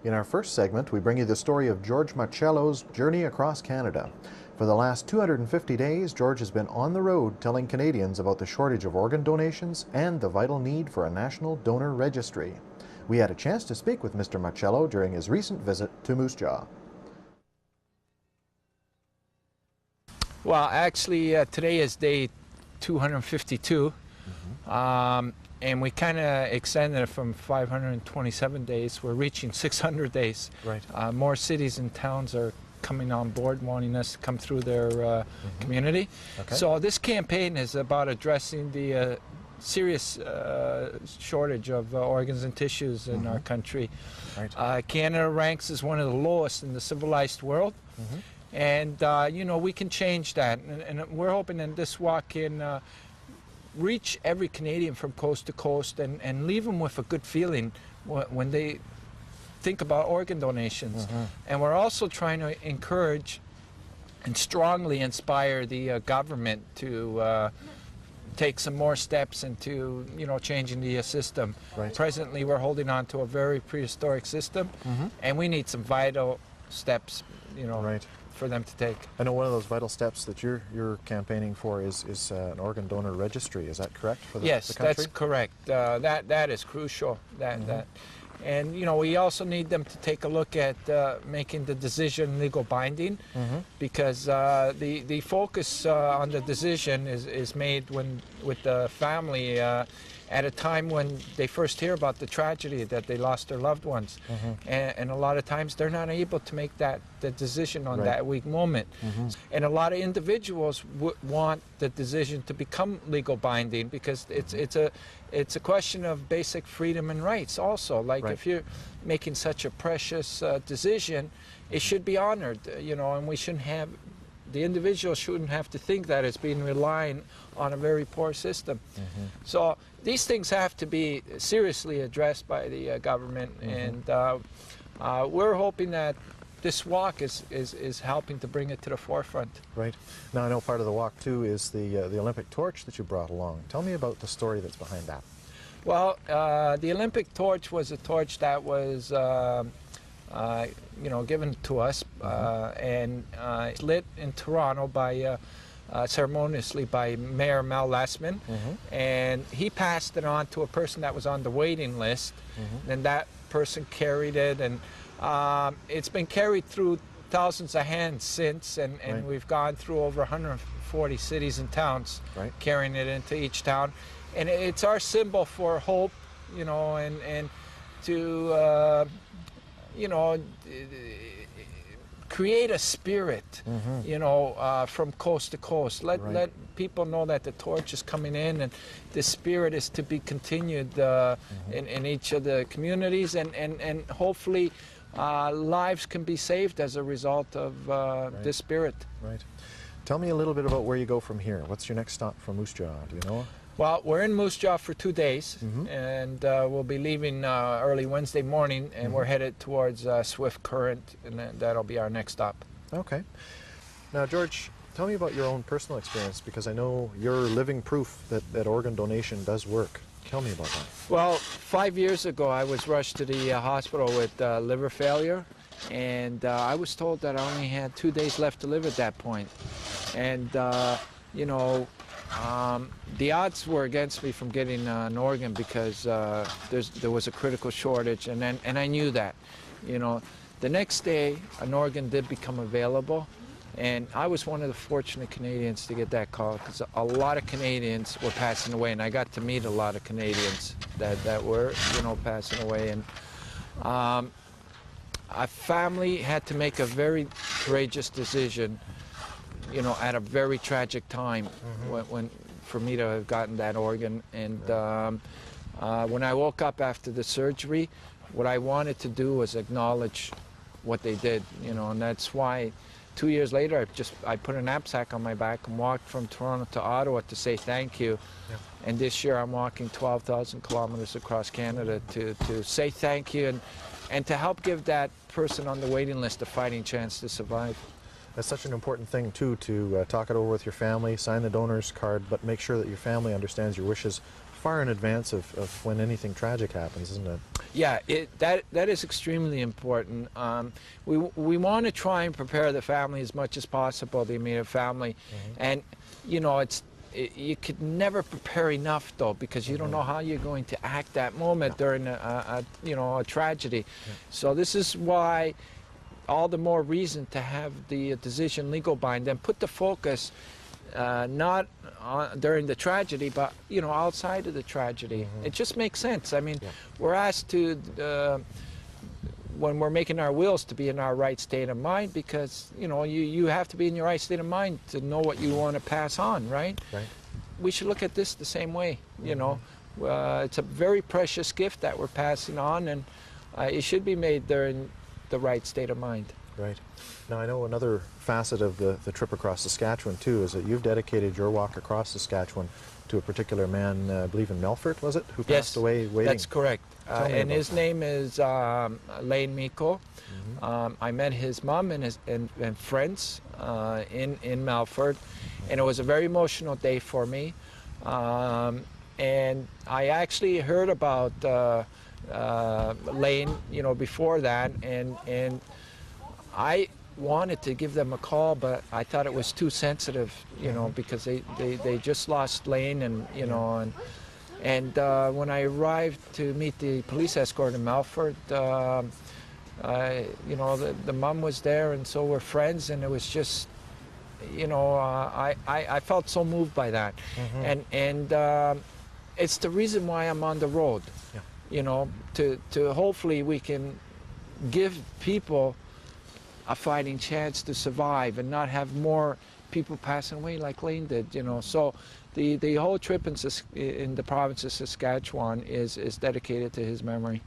In our first segment, we bring you the story of George Marcello's journey across Canada. For the last 250 days, George has been on the road telling Canadians about the shortage of organ donations and the vital need for a National Donor Registry. We had a chance to speak with Mr. Marcello during his recent visit to Moose Jaw. Well, actually, today is day 252, and we kind of extended it from 527 days. We're reaching 600 days. Right. More cities and towns are coming on board, wanting us to come through their community. Okay. So this campaign is about addressing the serious shortage of organs and tissues in our country. Right. Canada ranks as one of the lowest in the civilized world. And, you know, we can change that. And we're hoping that this walk can reach every Canadian from coast to coast and leave them with a good feeling when they think about organ donations. And we're also trying to encourage and strongly inspire the government to take some more steps into, you know, changing the system. Right. Presently, we're holding on to a very prehistoric system, and we need some vital steps, you know, Right. for them to take. I know one of those vital steps that you're campaigning for is an organ donor registry. Is that correct for the, Yes, the country? that's correct. That is crucial. And you know, we also need them to take a look at making the decision legal binding, because the focus on the decision is made with the family at a time when they first hear about the tragedy that they lost their loved ones, and a lot of times they're not able to make the decision on that weak moment. And a lot of individuals want the decision to become legal binding because it's a question of basic freedom and rights also. Like if you're making such a precious decision, it should be honored, you know, and we shouldn't have, the individual shouldn't have to think that it's being relying on a very poor system. So these things have to be seriously addressed by the government, and we're hoping that this walk is helping to bring it to the forefront. Right. Now I know part of the walk too is the Olympic torch that you brought along. Tell me about the story that's behind that. Well, the Olympic torch was a torch that was you know, given to us and lit in Toronto by ceremoniously by Mayor Mel Lessman, and he passed it on to a person that was on the waiting list, and that person carried it, and it's been carried through thousands of hands since, and we've gone through over 140 cities and towns, carrying it into each town, and it's our symbol for hope, you know, and to you know, create a spirit, you know, from coast to coast. Let people know that the torch is coming in, and the spirit is to be continued in each of the communities, and hopefully lives can be saved as a result of this spirit. Right. Tell me a little bit about where you go from here. What's your next stop from Moose Jaw? Do you know? Well, we're in Moose Jaw for 2 days, and we'll be leaving early Wednesday morning, and we're headed towards Swift Current, and that'll be our next stop. Okay. Now, George, tell me about your own personal experience, because I know you're living proof that organ donation does work. Tell me about that. Well, 5 years ago, I was rushed to the hospital with liver failure, and I was told that I only had 2 days left to live at that point. And, you know, the odds were against me from getting an organ because there was a critical shortage, and I knew that. You know, the next day, an organ did become available, and I was one of the fortunate Canadians to get that call, because a lot of Canadians were passing away, and I got to meet a lot of Canadians that were, you know, passing away. And a family had to make a very courageous decision, you know, at a very tragic time when for me to have gotten that organ. And when I woke up after the surgery, what I wanted to do was acknowledge what they did, you know, and that's why 2 years later I put a knapsack on my back and walked from Toronto to Ottawa to say thank you. And this year I'm walking 12,000 kilometers across Canada to say thank you and to help give that person on the waiting list a fighting chance to survive. That's such an important thing, too, to talk it over with your family, sign the donor's card, but make sure that your family understands your wishes far in advance of when anything tragic happens, isn't it? Yeah, that is extremely important. We want to try and prepare the family as much as possible, the immediate family, and you know you could never prepare enough though, because you don't know how you're going to act that moment during a tragedy. So this is why all the more reason to have the decision legal bind and put the focus not during the tragedy, but outside of the tragedy. It just makes sense. I mean, we're asked to when we're making our wills to be in our right state of mind, because you have to be in your right state of mind to know what you want to pass on, right? We should look at this the same way. It's a very precious gift that we're passing on, and it should be made during the right state of mind. Right. Now, I know another facet of the trip across Saskatchewan, too, is that you've dedicated your walk across Saskatchewan to a particular man, I believe in Melfort, was it, who passed away waiting? That's correct. And his name is Lane Miko. I met his mom and friends in Melfort, and it was a very emotional day for me. And I actually heard about Lane, before that, and I wanted to give them a call, but I thought it was too sensitive, because they just lost Lane, and and when I arrived to meet the police escort in Melfort, the mom was there, and so were friends, and it was just, I felt so moved by that, and it's the reason why I'm on the road, to hopefully we can give people a fighting chance to survive and not have more people passing away like Lane did, So the whole trip in the province of Saskatchewan is dedicated to his memory.